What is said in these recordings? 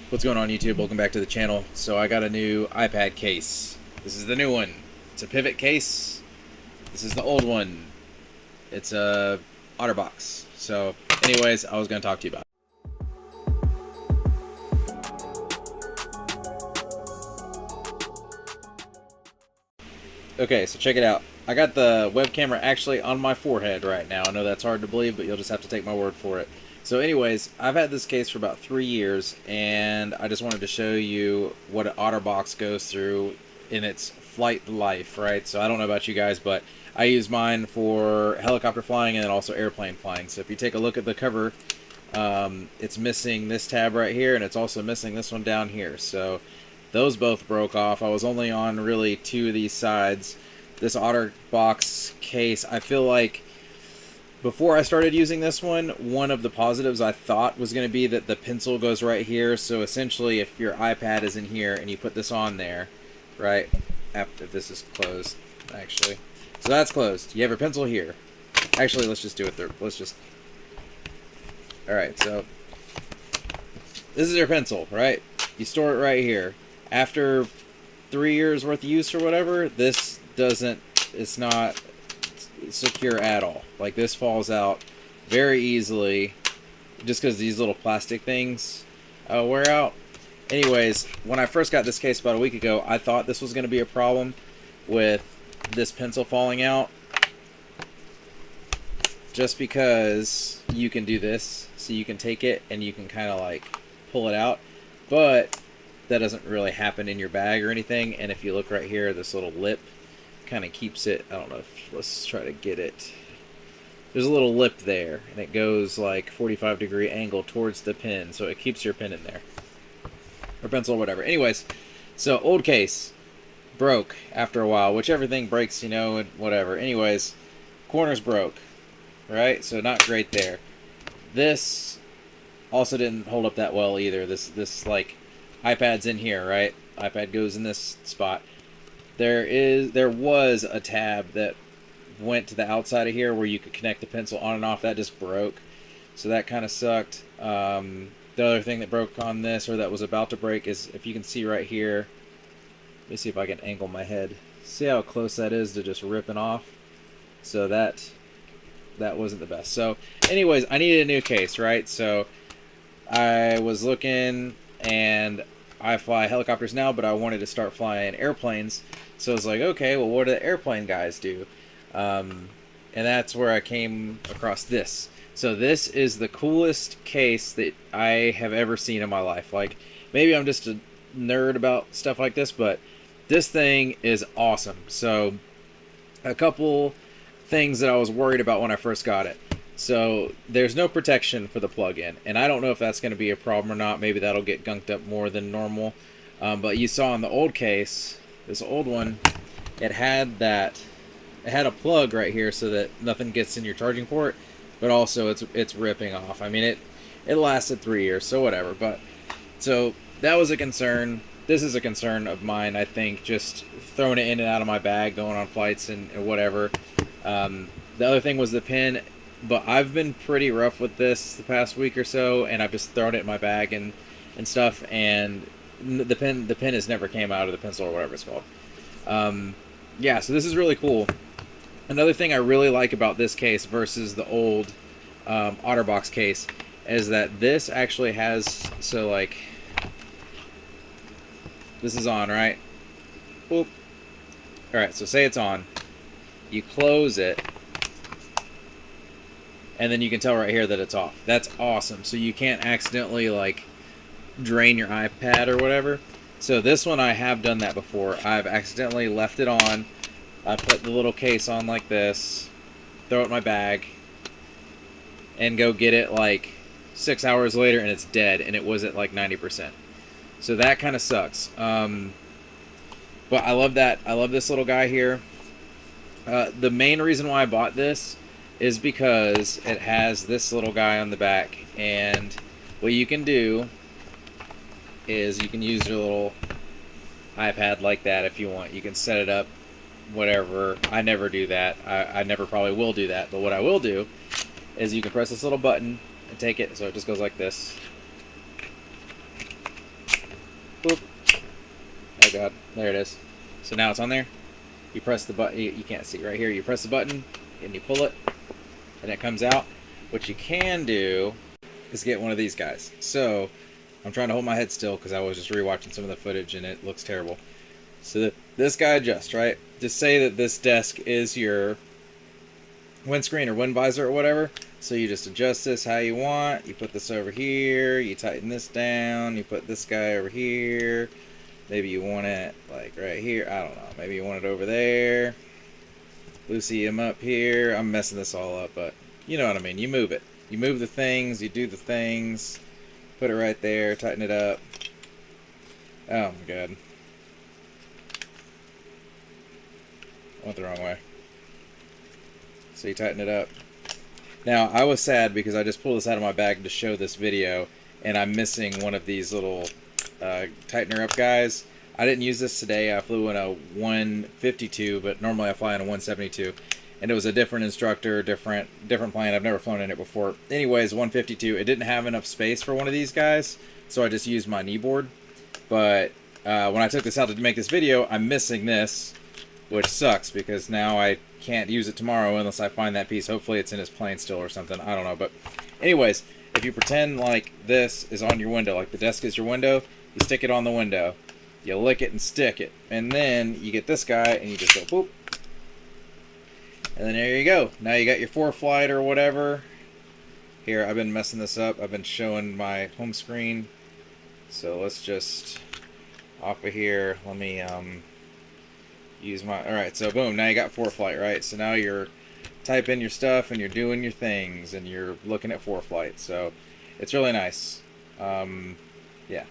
What's going on, YouTube? Welcome back to the channel. So I got a new iPad case. This is the new one. It's a Pivot case. This is the old one. It's a OtterBox. So anyways, I was going to talk to you about it. Okay, so check it out. I got the web camera actually on my forehead right now. I know that's hard to believe, but you'll just have to take my word for it. So anyways, I've had this case for about 3 years, and I just wanted to show you what an OtterBox goes through in its flight life, right? So I don't know about you guys, but I use mine for helicopter flying and then also airplane flying. So if you take a look at the cover, it's missing this tab right here, and it's also missing this one down here. So those both broke off. I was only on really 2 of these sides. This OtterBox case, I feel like before I started using this one of the positives I thought was going to be that the pencil goes right here. So essentially, if your iPad is in here and you put this on there, right, after this is closed, actually. So that's closed. You have your pencil here. Actually, let's just do it there. Let's just... Alright, so this is your pencil, right? You store it right here. After 3 years worth of use or whatever, this doesn't, it's not secure at all. Like, this falls out very easily just because these little plastic things wear out. Anyways, when I first got this case about a week ago, I thought this was going to be a problem with this pencil falling out, just because you can do this, so you can take it and you can kind of like pull it out, but that doesn't really happen in your bag or anything. And if you look right here, this little lip kind of keeps it, I don't know, let's try to get it. There's a little lip there, and it goes like 45-degree angle towards the pen, so it keeps your pen in there, or pencil or whatever. Anyways, so old case, broke after a while, which everything breaks, you know, and whatever. Anyways, corners broke, right? So not great there. This also didn't hold up that well either. This like, iPad's in here, right? iPad goes in this spot. There was a tab that went to the outside of here where you could connect the pencil on and off. That just broke, so that kind of sucked. The other thing that broke on this, or that was about to break, is if you can see right here. Let me see if I can angle my head. See how close that is to just ripping off? So that wasn't the best. So anyways, I needed a new case, right? So I was looking, and I fly helicopters now, but I wanted to start flying airplanes. So I was like, okay, well, what do the airplane guys do? And that's where I came across this. So this is the coolest case that I have ever seen in my life. Like, maybe I'm just a nerd about stuff like this, but this thing is awesome. So a couple things that I was worried about when I first got it. So there's no protection for the plug-in, and I don't know if that's going to be a problem or not. Maybe that'll get gunked up more than normal. But you saw in the old case, this old one, it had a plug right here so that nothing gets in your charging port, but also it's ripping off. I mean, it lasted 3 years, so whatever. But so that was a concern. This is a concern of mine, I think, just throwing it in and out of my bag, going on flights and whatever. The other thing was the pen. But I've been pretty rough with this the past week or so, and I've just thrown it in my bag and stuff, and the pen has never came out of the pencil or whatever it's called. Yeah, so this is really cool. Another thing I really like about this case versus the old OtterBox case is that this actually has, so like, this is on, right? Boop. Alright, so say it's on. You close it, and then you can tell right here that it's off. That's awesome. So you can't accidentally like drain your iPad or whatever. So this one, I have done that before. I've accidentally left it on. I put the little case on like this, throw it in my bag, and go get it like 6 hours later, and it's dead, and it was at like 90%. So that kind of sucks. But I love that. I love this little guy here. The main reason why I bought this is because it has this little guy on the back, and what you can do is you can use your little iPad like that if you want. You can set it up whatever. I never do that. I never probably will do that, but what I will do is you can press this little button and take it, so it just goes like this. Boop. Oh god, there it is. So now it's on there. You press the button, you can't see right here, you press the button and you pull it and it comes out. What you can do is get one of these guys. So I'm trying to hold my head still because I was just rewatching some of the footage and it looks terrible. So this guy adjusts, right? Just say that this desk is your windscreen or wind visor or whatever. So you just adjust this how you want. You put this over here, you tighten this down, you put this guy over here. Maybe you want it like right here. I don't know. Maybe you want it over there. Lucy him up here. I'm messing this all up, but you know what I mean. You move it. You move the things. You do the things. Put it right there. Tighten it up. Oh my god. Went the wrong way. So you tighten it up. Now, I was sad because I just pulled this out of my bag to show this video, and I'm missing one of these little tightener up guys. I didn't use this today. I flew in a 152, but normally I fly in a 172. And it was a different instructor, different plane. I've never flown in it before. Anyways, 152. It didn't have enough space for one of these guys, so I just used my knee board. But when I took this out to make this video, I'm missing this, which sucks because now I can't use it tomorrow unless I find that piece. Hopefully it's in his plane still or something. I don't know. But anyways, if you pretend like this is on your window, like the desk is your window, you stick it on the window. You lick it and stick it. And then you get this guy and you just go boop. And then there you go. Now you got your ForeFlight or whatever. Here, I've been messing this up. I've been showing my home screen. So let's just, off of here, let me use my, alright, so boom, now you got ForeFlight, right? So now you're typing your stuff and you're doing your things and you're looking at ForeFlight. So it's really nice. Yeah.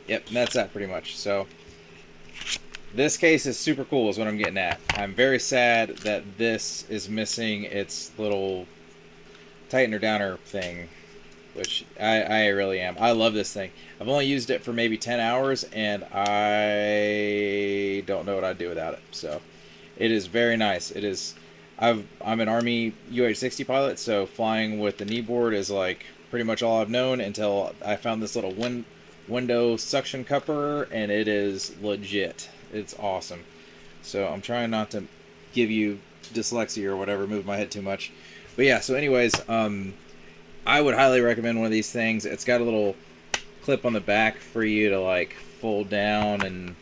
Yep, and that's that pretty much. So this case is super cool is what I'm getting at. I'm very sad that this is missing its little tightener downer thing, which I really am. I love this thing. I've only used it for maybe 10 hours and I don't know what I'd do without it. So it is very nice. It is. I'm an Army UH-60 pilot, so flying with the knee board is like pretty much all I've known until I found this little window suction cupper, and it is legit. It's awesome. So I'm trying not to give you dyslexia or whatever, move my head too much. But yeah, so anyways, I would highly recommend one of these things. It's got a little clip on the back for you to like fold down, and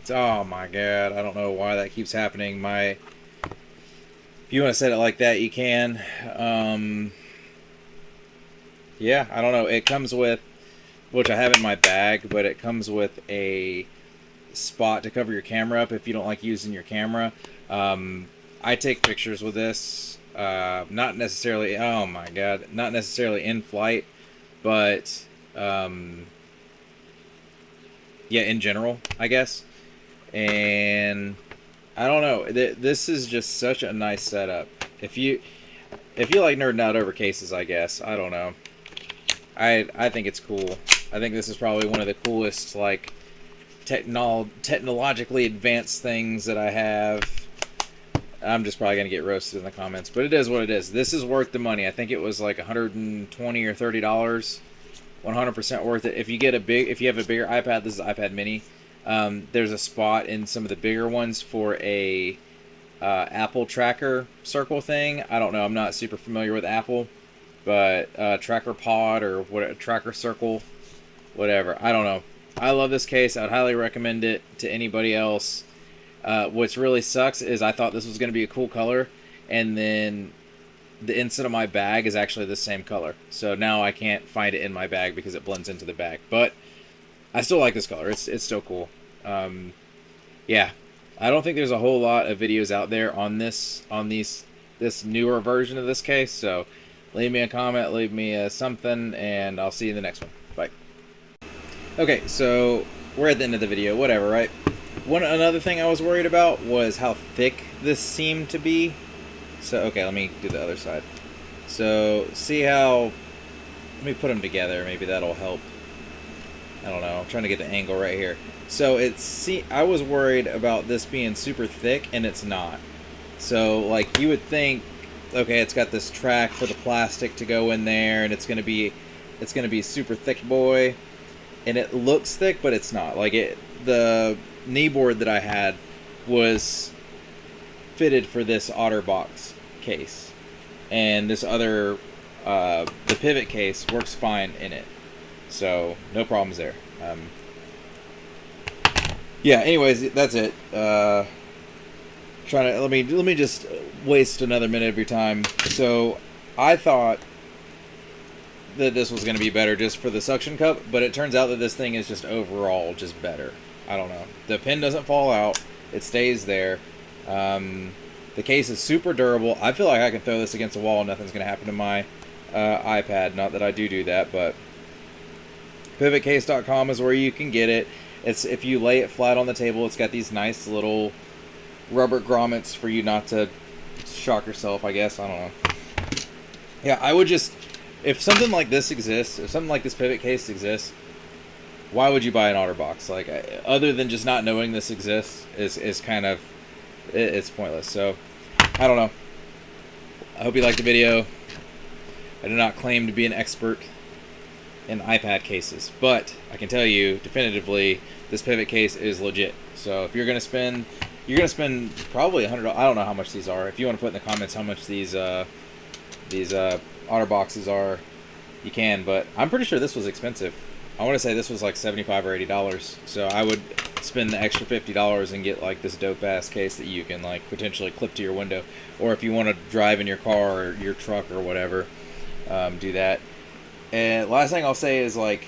it's, oh my god, I don't know why that keeps happening. If you want to set it like that, you can. Yeah, I don't know. It comes with, which I have in my bag, but it comes with a spot to cover your camera up if you don't like using your camera. I take pictures with this, not necessarily, oh my god, not necessarily in flight, but yeah, in general, I guess. And I don't know, this is just such a nice setup. If you like nerding out over cases, I guess, I don't know, I think it's cool. I think this is probably one of the coolest, like, technologically advanced things that I have. I'm just probably gonna get roasted in the comments, but it is what it is. This is worth the money. I think it was like $120 or $30. 100% worth it. If you have a bigger iPad, this is iPad Mini. There's a spot in some of the bigger ones for a Apple tracker circle thing. I don't know. I'm not super familiar with Apple, but tracker pod or what, tracker circle, whatever. I don't know. I love this case. I would highly recommend it to anybody else. What's really sucks is I thought this was going to be a cool color, and then the inside of my bag is actually the same color. So now I can't find it in my bag because it blends into the bag. But I still like this color. It's still cool. Yeah, I don't think there's a whole lot of videos out there on this newer version of this case. So leave me a comment, leave me something, and I'll see you in the next one. Bye. Okay, so we're at the end of the video, whatever, right? Another thing I was worried about was how thick this seemed to be. So, okay, let me do the other side. So, see how, let me put them together, maybe that'll help. I don't know, I'm trying to get the angle right here. So, I was worried about this being super thick, and it's not. So, like, you would think, okay, it's got this track for the plastic to go in there, and it's gonna be super thick, boy. and it looks thick, but it's not. Like the knee board that I had was fitted for this OtterBox case, and this other the Pivot case works fine in it, so no problems there. Yeah. Anyways, that's it. Trying to let me just waste another minute of your time. So I thought that this was going to be better just for the suction cup, but it turns out that this thing is just overall just better. I don't know. The pin doesn't fall out. It stays there. The case is super durable. I feel like I can throw this against a wall and nothing's going to happen to my iPad. Not that I do that, but pivotcase.com is where you can get it. It's if you lay it flat on the table, it's got these nice little rubber grommets for you not to shock yourself, I guess. I don't know. Yeah, I would just, if something like this exists, if something like this Pivot case exists, why would you buy an OtterBox? Like, other than just not knowing this exists, is kind of, it's pointless. So, I don't know. I hope you liked the video. I do not claim to be an expert in iPad cases, but I can tell you definitively this Pivot case is legit. So if you're gonna spend probably $100. I don't know how much these are. If you want to put in the comments how much these OtterBoxes are, you can. But I'm pretty sure this was expensive. I want to say this was like $75 or $80. So I would spend the extra $50 and get like this dope ass case that you can like potentially clip to your window, or if you want to drive in your car or your truck or whatever, do that. And last thing I'll say is, like,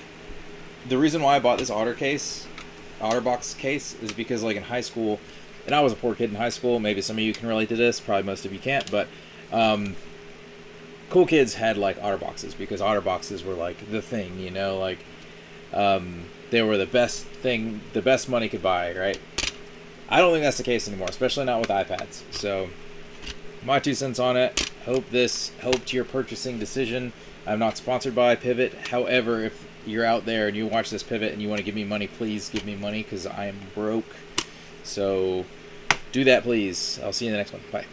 the reason why I bought this OtterBox case is because, like, in high school, and I was a poor kid in high school, maybe some of you can relate to this, probably most of you can't, but cool kids had, like, OtterBoxes because OtterBoxes were, like, the thing, you know, like, they were the best thing, the best money could buy, right? I don't think that's the case anymore, especially not with iPads. So, my 2 cents on it. Hope this helped your purchasing decision. I'm not sponsored by Pivot. However, if you're out there and you watch this Pivot and you want to give me money, please give me money because I am broke. So do that, please. I'll see you in the next one. Bye.